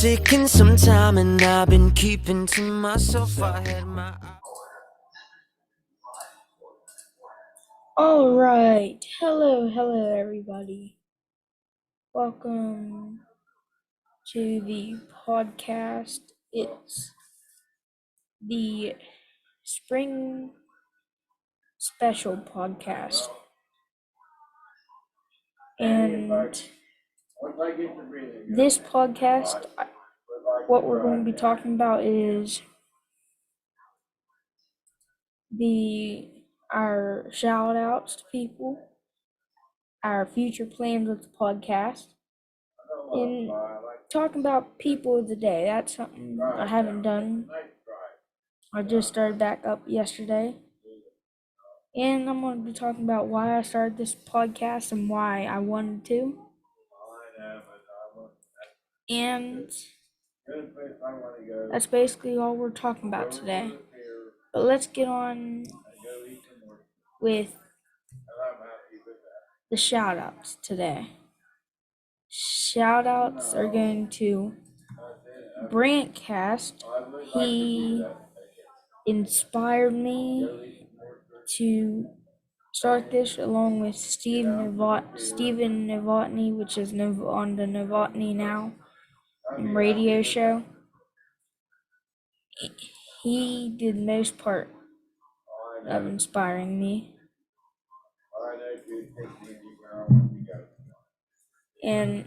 taking some time and I've been keeping to myself. I had my All right. Hello, everybody. Welcome to the podcast. It's the spring special podcast. And this podcast, what we're going to be talking about is our shout outs to people, our future plans with the podcast, and talking about people of the day. That's something I haven't done. I just started back up yesterday. And I'm going to be talking about why I started this podcast and why I wanted to. And that's basically all we're talking about today. But let's get on with the shout outs today. Shout outs are going to Brantcast. He inspired me to start this along with Stephen Novotny, which is on the Novotny Now radio show. He did most part of inspiring me. And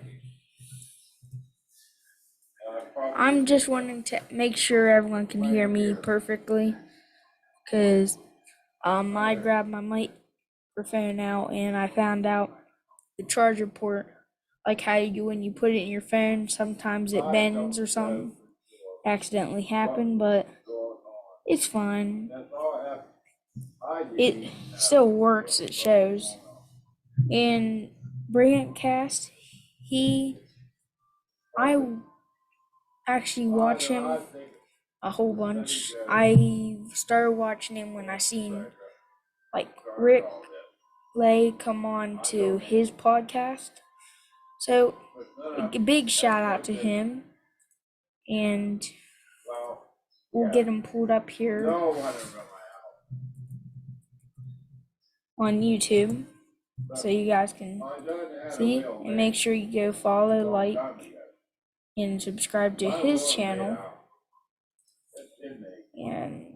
I'm just wanting to make sure everyone can hear me perfectly, because I grabbed my microphone out and I found out the charger port, like how when you put it in your phone, sometimes it bends or something. Accidentally happened, but it's fine. It still works, it shows. And Brantcast, I actually watch him a whole bunch. I started watching him when I seen like Rick Lay come on to his podcast. So a big shout out to him, and we'll get him pulled up here on YouTube so you guys can see, and make sure you go follow, like, and subscribe to his channel. And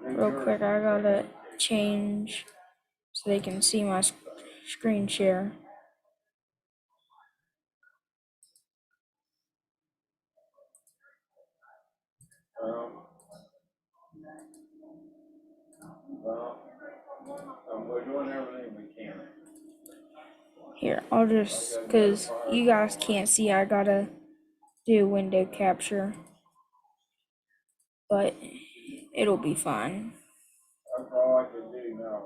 real quick, I gotta change so they can see my screen share. We're doing everything we can. Here, I'll just, because you guys can't see, I gotta do window capture. But it'll be fine. That's all I can do now.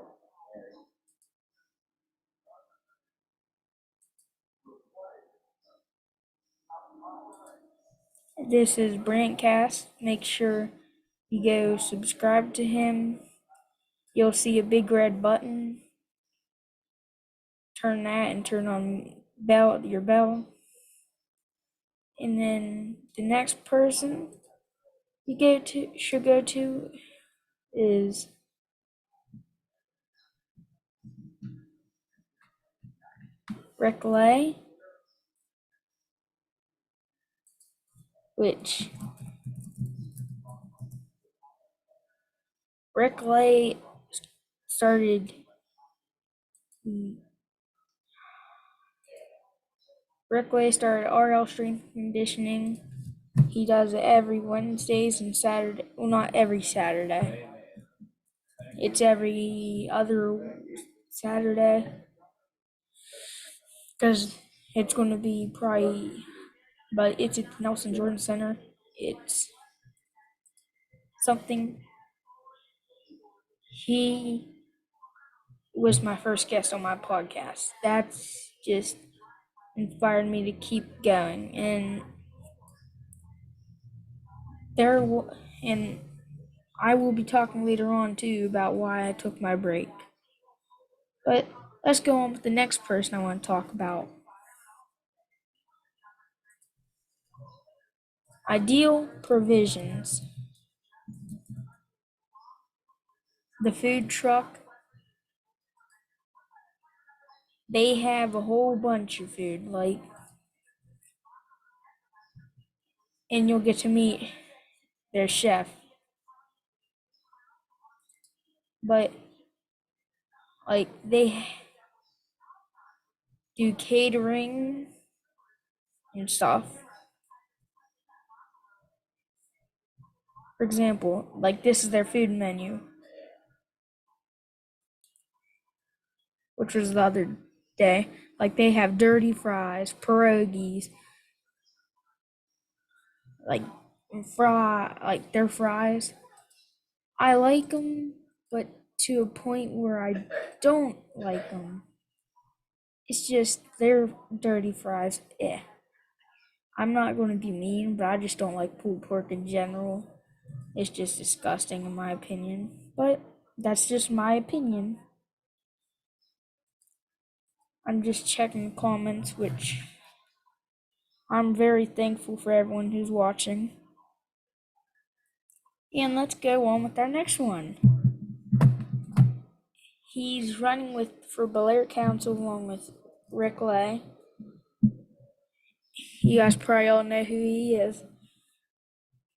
This is Brantcast. Make sure you go subscribe to him. You'll see a big red button. Turn that and turn on your bell. And then the next person you should go to is Rick Lay, which Rick Lay started. Rick Lay started RL Strength Conditioning. He does it every Wednesdays and Saturday. Well, not every Saturday. It's every other Saturday. Because it's going to be probably, but it's at Nelson Jordan Center. It's something. He was my first guest on my podcast. That's just inspired me to keep going. And I will be talking later on too about why I took my break. But let's go on with the next person I want to talk about. Ideal Provisions. The food truck. They have a whole bunch of food, and you'll get to meet their chef. But they do catering and stuff. For example, this is their food menu, which was the other day. They have dirty fries, pierogies, like their fries. I like them, but to a point where I don't like them. It's just their dirty fries. I'm not going to be mean, but I just don't like pulled pork in general. It's just disgusting in my opinion. But that's just my opinion. I'm just checking comments, which I'm very thankful for everyone who's watching. And let's go on with our next one. He's running for Belair Council along with Rick Lay. You guys probably all know who he is.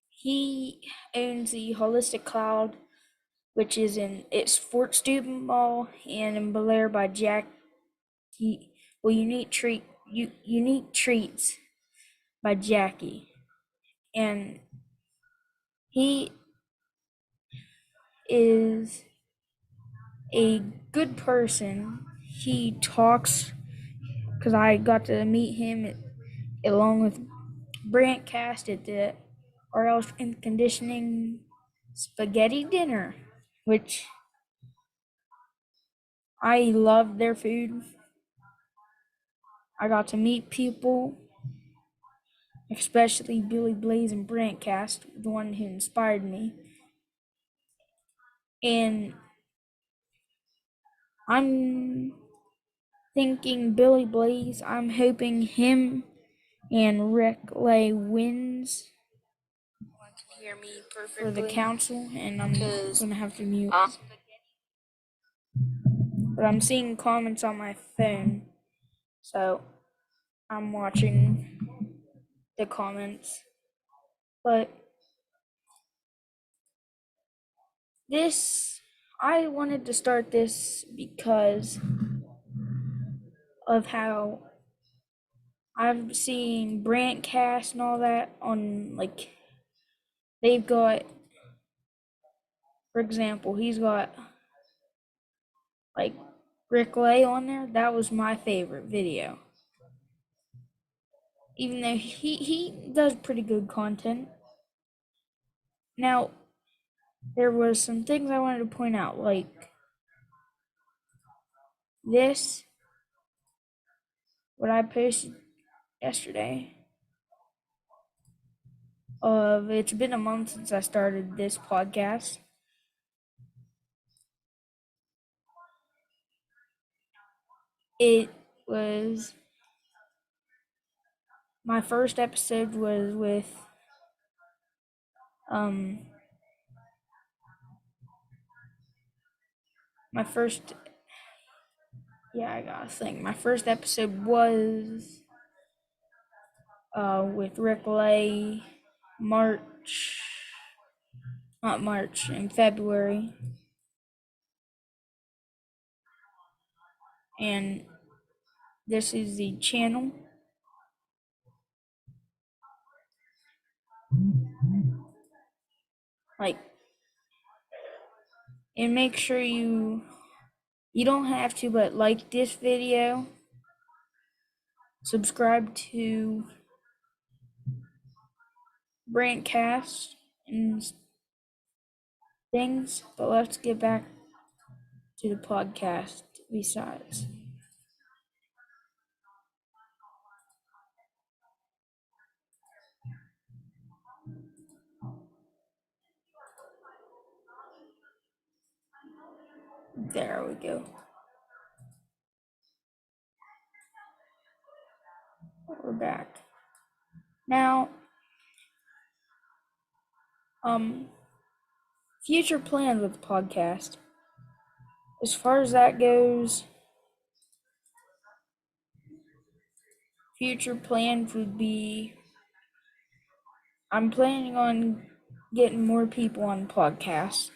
He owns the Holistic Cloud, which is it's Fort Steuben Mall and in Belair by Unique Treats by Jackie. And he is a good person. He talks, because I got to meet him along with Brant Cast at the RL Strength Conditioning Spaghetti Dinner, which I love their food. I got to meet people, especially Billy Blaze and Brant Cast, the one who inspired me. And I'm thinking Billy Blaze, I'm hoping him and Rick Lay wins Hear me for the perfectly. council, and I'm gonna have to mute. Um, But I'm seeing comments on my phone, so I'm watching the comments. But I wanted to start this because of how I've seen Brant Cast and all that on they've got, for example, he's got Rick Lay on there. That was my favorite video. Even though he does pretty good content. Now, there was some things I wanted to point out, this, what I posted yesterday. It's been a month since I started this podcast. It was my first episode was with my first I gotta think. My first episode was with Rick Lay, in February. And this is the channel. And make sure you don't have to, but like this video, subscribe to Brantcast and things. But let's get back to the podcast besides. There we go. We're back. Now, future plans with the podcast. As far as that goes, future plans would be I'm planning on getting more people on podcasts.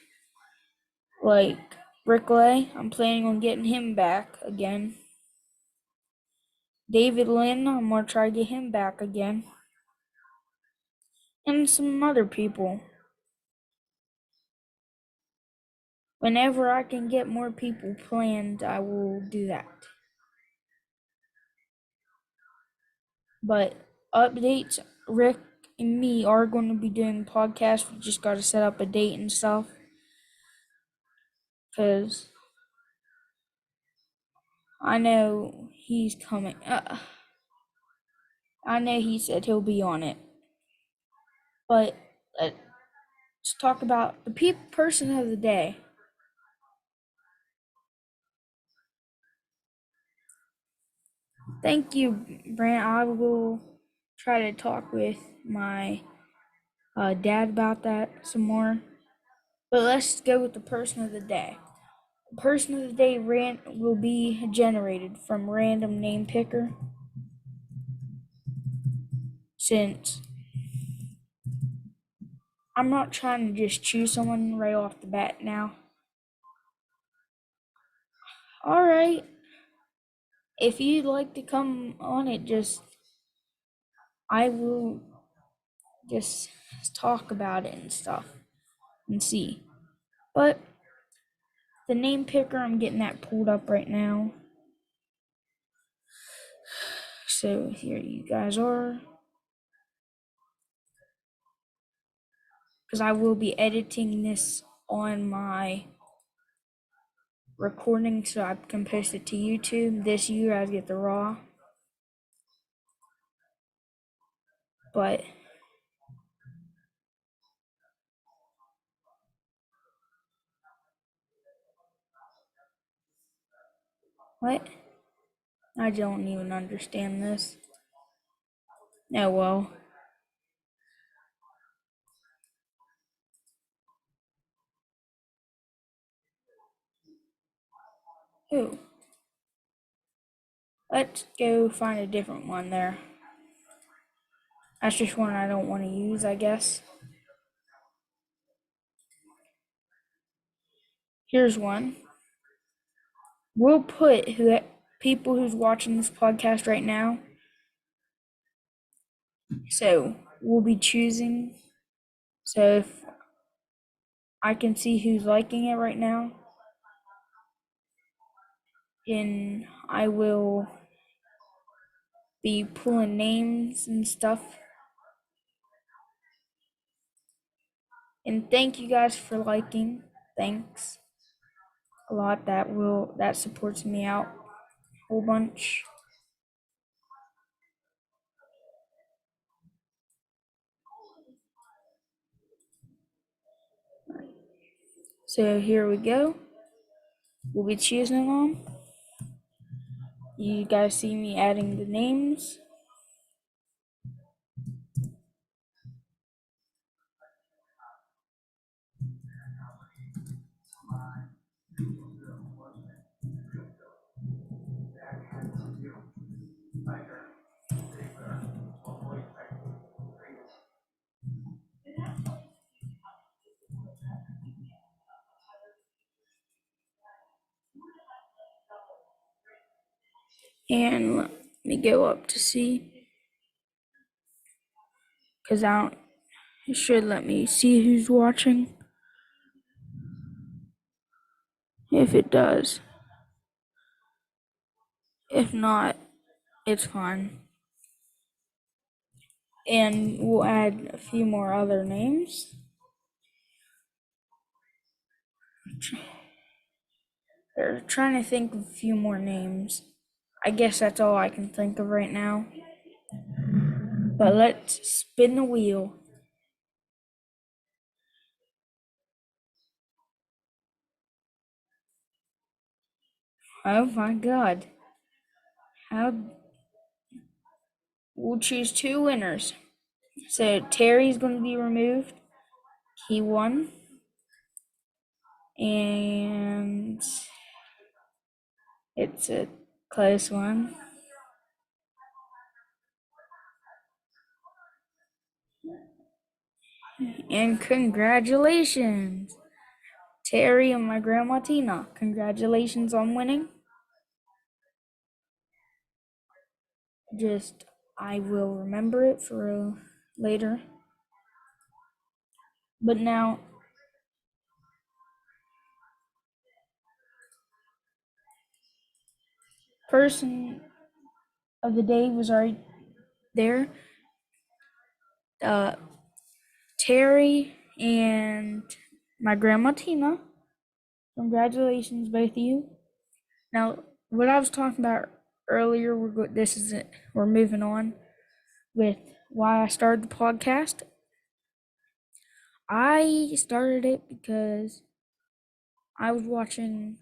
Like Rick Lay, I'm planning on getting him back again. David Lynn, I'm gonna try to get him back again. And some other people. Whenever I can get more people planned, I will do that. But updates, Rick and me are going to be doing podcasts. We just got to set up a date and stuff. Because I know he's coming. I know he said he'll be on it. But let's talk about the person of the day. Thank you, Brant. I will try to talk with my dad about that some more. But let's go with the person of the day. The person of the day will be generated from random name picker. Since I'm not trying to just choose someone right off the bat now. Alright. If you'd like to come on it, I will just talk about it and stuff and see. But the name picker, I'm getting that pulled up right now. So here you guys are. Because I will be editing this on my recording so I can post it to YouTube. This you guys get the raw. But what? I don't even understand this. Oh well. Who? Let's go find a different one there. That's just one I don't want to use, I guess. Here's one. We'll put people who's watching this podcast right now. So we'll be choosing. So if I can see who's liking it right now, and I will be pulling names and stuff. And thank you guys for liking. Thanks a lot. That supports me out a whole bunch. So here we go. We'll be choosing them. You guys see me adding the names. And let me go up to see. Because it should let me see who's watching. If it does. If not, it's fine. And we'll add a few more other names. They're trying to think of a few more names. I guess that's all I can think of right now. But let's spin the wheel. Oh my god. How we'll choose two winners. So Terry's going to be removed. He won. And it's a close one. And congratulations, Terry and my grandma Tina. Congratulations on winning. Just, I will remember it for later. But now, person of the day was already there. Terry and my grandma Tina. Congratulations, both of you. Now, what I was talking about earlier, we're moving on with why I started the podcast. I started it because I was watching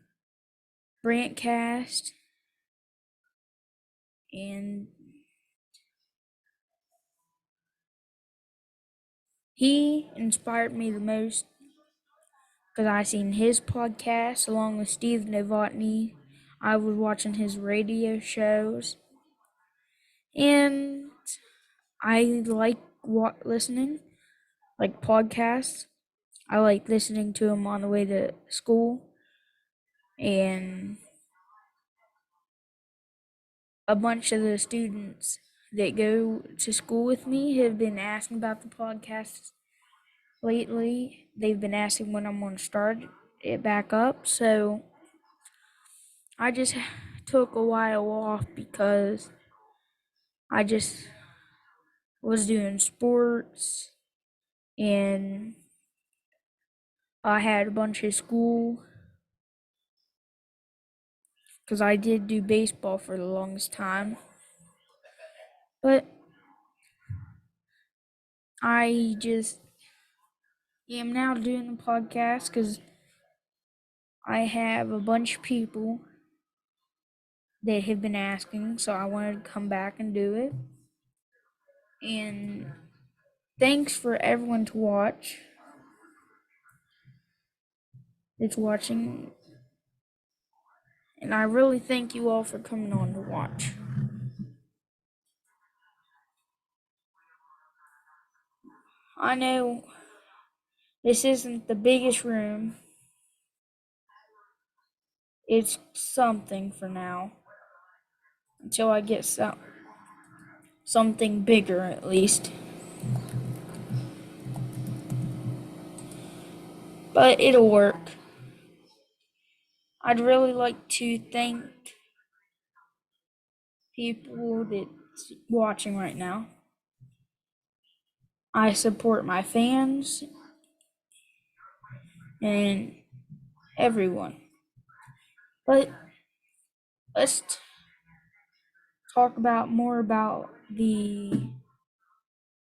Brantcast, and he inspired me the most because I seen his podcast along with Steve Novotny. I was watching his radio shows, and I like listening, like podcasts. I like listening to him on the way to school, and a bunch of the students that go to school with me have been asking about the podcast lately. They've been asking when I'm going to start it back up. So I just took a while off because I just was doing sports and I had a bunch of school because I did do baseball for the longest time. But I just am now doing the podcast because I have a bunch of people that have been asking, so I wanted to come back and do it. And thanks for everyone to watch. It's watching, and I really thank you all for coming on to watch. I know this isn't the biggest room. It's something for now. Until I get something bigger at least. But it'll work. I'd really like to thank people that's watching right now. I support my fans and everyone. But let's talk about more about the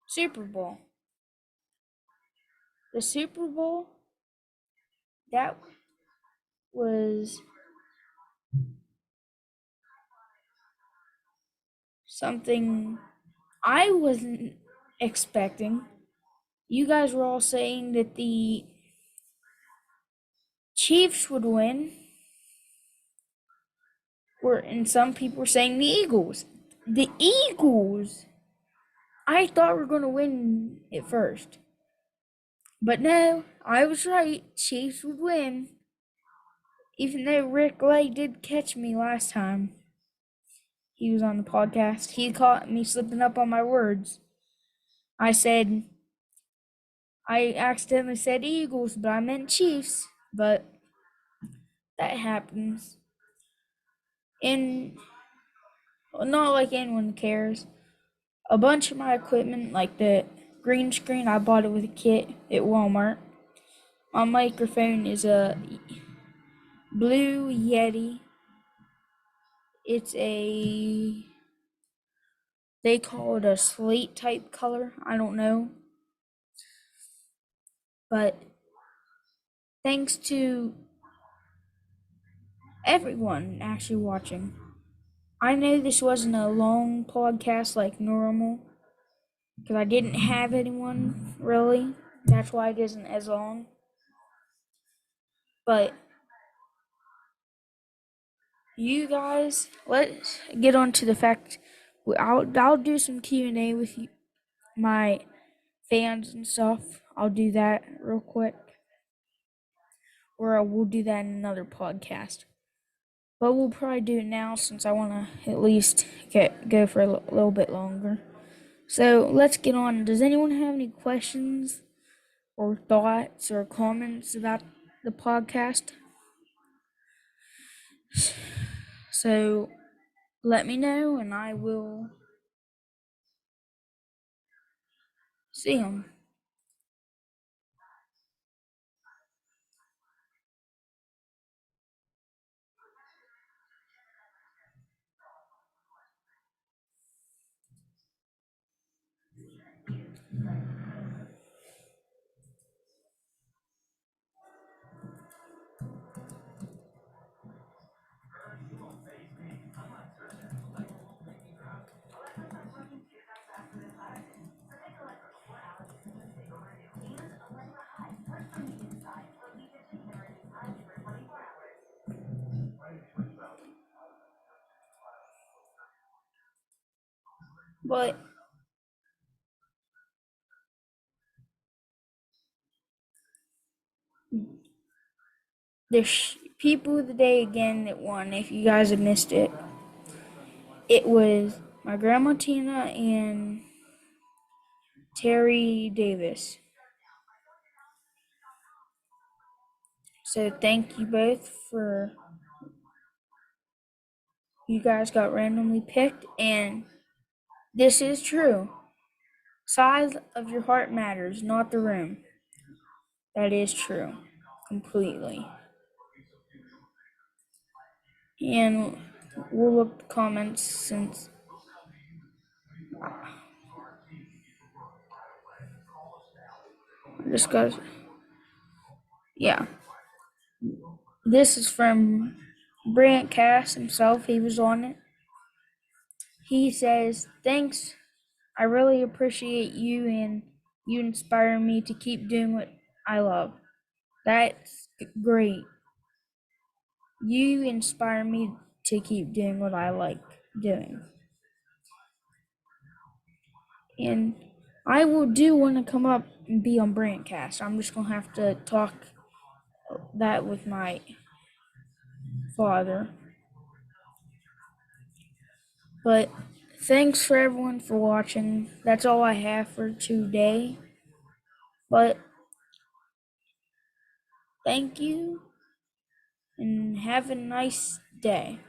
Super Bowl. The Super Bowl, that was something I wasn't expecting. You guys were all saying that the Chiefs would win, and some people were saying the Eagles. The Eagles, I thought were going to win it first. But no, I was right. Chiefs would win. Even though Rick Lay did catch me last time he was on the podcast, he caught me slipping up on my words. I accidentally said Eagles, but I meant Chiefs. But that happens. And not like anyone cares. A bunch of my equipment, like the green screen, I bought it with a kit at Walmart. My microphone is a Blue Yeti. It's they call it a slate type color. I don't know. But thanks to everyone actually watching. I know this wasn't a long podcast like normal because I didn't have anyone really. That's why it isn't as long. But you guys, let's get on to the fact. I'll do some Q&A with you, my fans and stuff. I'll do that real quick, or we'll do that in another podcast. But we'll probably do it now since I want to at least go for a little bit longer. So let's get on. Does anyone have any questions or thoughts or comments about the podcast? So let me know and I will see them. But the people of the day again that won, if you guys have missed it, it was my grandma Tina and Terry Davis. So thank you both for you guys got randomly picked, and this is true. Size of your heart matters, not the room. That is true, completely. And we'll look at the comments since discuss. Yeah, this is from Brant Cass himself. He was on it. He says, "Thanks. I really appreciate you, and you inspire me to keep doing what I love. That's great. You inspire me to keep doing what I like doing. And I will do want to come up and be on Brandcast. I'm just gonna have to talk that with my father. But thanks for everyone for watching. That's all I have for today. But thank you and have a nice day.